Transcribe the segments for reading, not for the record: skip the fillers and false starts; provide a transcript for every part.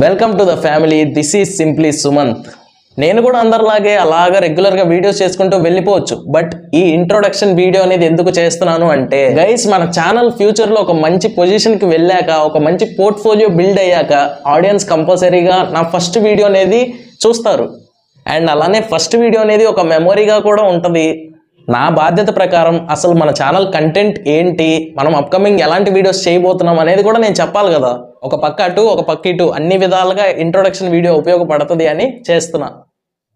Welcome to the family. This is simply Sumanth. నేను కూడా అందరిలాగే అలాగా రెగ్యులర్గా వీడియోస్ చేసుకుంటూ వెళ్ళిపోవచ్చు. బట్ ఈ ఇంట్రొడక్షన్ వీడియో అనేది ఎందుకు చేస్తున్నాను అంటే గైస్, మన ఛానల్ ఫ్యూచర్లో ఒక మంచి పొజిషన్కి వెళ్ళాక, ఒక మంచి పోర్ట్ఫోలియో బిల్డ్ అయ్యాక ఆడియన్స్ కంపల్సరీగా నా ఫస్ట్ వీడియో అనేది చూస్తారు. అండ్ అలానే ఫస్ట్ వీడియో అనేది ఒక మెమొరీగా కూడా ఉంటుంది. నా బాధ్యత ప్రకారం అసలు మన ఛానల్ కంటెంట్ ఏంటి, మనం అప్కమింగ్ ఎలాంటి వీడియోస్ చేయబోతున్నాం అనేది కూడా నేను చెప్పాలి కదా. ఒక పక్క అటు ఒక పక్క ఇటు అన్ని విధాలుగా ఇంట్రొడక్షన్ వీడియో ఉపయోగపడుతుంది అని చేస్తున్నా.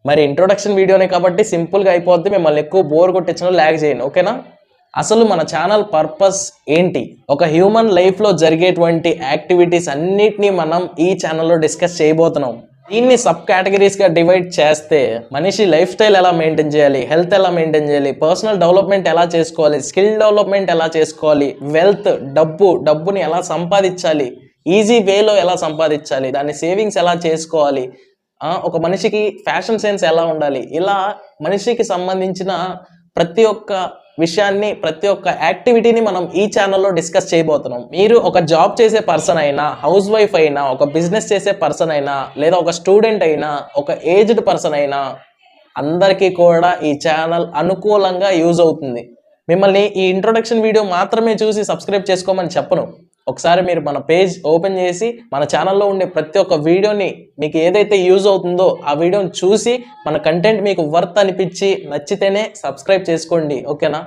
మరి ఇంట్రొడక్షన్ వీడియోనే కాబట్టి సింపుల్గా అయిపోద్ది, మిమ్మల్ని ఎక్కువ బోర్ కొట్టించడం ల్యాగ్ చేయను, ఓకేనా? అసలు మన ఛానల్ పర్పస్ ఏంటి? ఒక హ్యూమన్ లైఫ్లో జరిగేటువంటి యాక్టివిటీస్ అన్నిటినీ మనం ఈ ఛానల్లో డిస్కస్ చేయబోతున్నాం. దీన్ని సబ్ కేటగిరీస్గా డివైడ్ చేస్తే మనిషి లైఫ్ స్టైల్ ఎలా మెయింటైన్ చేయాలి, హెల్త్ ఎలా మెయింటైన్ చేయాలి, పర్సనల్ డెవలప్మెంట్ ఎలా చేసుకోవాలి, స్కిల్ డెవలప్మెంట్ ఎలా చేసుకోవాలి, వెల్త్ డబ్బుని ఎలా సంపాదించాలి, ఈజీ వేలో ఎలా సంపాదించాలి, దాన్ని సేవింగ్స్ ఎలా చేసుకోవాలి, ఒక మనిషికి ఫ్యాషన్ సెన్స్ ఎలా ఉండాలి, ఇలా మనిషికి సంబంధించిన ప్రతి ఒక్క విషయాన్ని, ప్రతి ఒక్క యాక్టివిటీని మనం ఈ ఛానల్లో డిస్కస్ చేయబోతున్నాం. మీరు ఒక జాబ్ చేసే పర్సన్ అయినా, హౌస్ వైఫ్ అయినా, ఒక బిజినెస్ చేసే పర్సన్ అయినా, లేదా ఒక స్టూడెంట్ అయినా, ఒక ఏజ్డ్ పర్సన్ అయినా, అందరికీ కూడా ఈ ఛానల్ అనుకూలంగా యూజ్ అవుతుంది. మిమ్మల్ని ఈ ఇంట్రొడక్షన్ వీడియో మాత్రమే చూసి సబ్స్క్రైబ్ చేసుకోమని చెప్పను. ఒకసారి మీరు మన పేజ్ ఓపెన్ చేసి మన ఛానల్లో ఉండే ప్రతి ఒక్క వీడియోని మీకు ఏదైతే యూజ్ అవుతుందో ఆ వీడియోని చూసి మన కంటెంట్ మీకు వర్త్ అనిపించి నచ్చితేనే సబ్స్క్రైబ్ చేసుకోండి, ఓకేనా?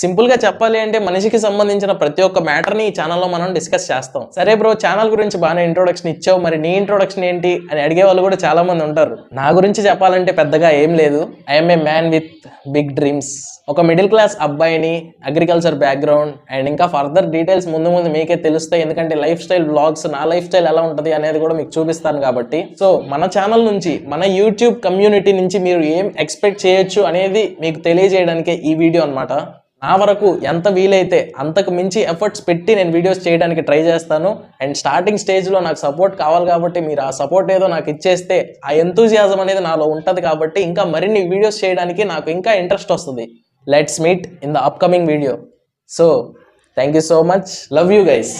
సింపుల్గా చెప్పాలి అంటే మనిషికి సంబంధించిన ప్రతి ఒక్క మ్యాటర్ని ఈ ఛానల్లో మనం డిస్కస్ చేస్తాం. సరే బ్రో, ఛానల్ గురించి బాగానే ఇంట్రొడక్షన్ ఇచ్చావు, మరి నీ ఇంట్రొడక్షన్ ఏంటి అని అడిగే వాళ్ళు కూడా చాలా మంది ఉంటారు. నా గురించి చెప్పాలంటే పెద్దగా ఏం లేదు. I'm a man with big dreams. ఒక మిడిల్ క్లాస్ అబ్బాయిని, అగ్రికల్చర్ బ్యాక్గ్రౌండ్, అండ్ ఇంకా ఫర్దర్ డీటెయిల్స్ ముందు మీకే తెలుస్తాయి. ఎందుకంటే లైఫ్ స్టైల్ వ్లాగ్స్, నా లైఫ్ స్టైల్ ఎలా ఉంటుంది అనేది కూడా మీకు చూపిస్తాను కాబట్టి. సో మన ఛానల్ నుంచి, మన యూట్యూబ్ కమ్యూనిటీ నుంచి మీరు ఏం ఎక్స్పెక్ట్ చేయొచ్చు అనేది మీకు తెలియజేయడానికే ఈ వీడియో అనమాట. నా వరకు ఎంత వీలైతే అంతకు మించి ఎఫర్ట్స్ పెట్టి నేను వీడియోస్ చేయడానికి ట్రై చేస్తాను. అండ్ స్టార్టింగ్ స్టేజ్లో నాకు సపోర్ట్ కావాలి కాబట్టి మీరు ఆ సపోర్ట్ ఏదో నాకు ఇచ్చేస్తే ఆ ఎంతూజియాజం అనేది నాలో ఉంటుంది కాబట్టి ఇంకా మరిన్ని వీడియోస్ చేయడానికి నాకు ఇంకా ఇంట్రెస్ట్ వస్తుంది. Let's meet in the upcoming video. So, thank you so much. Love you guys.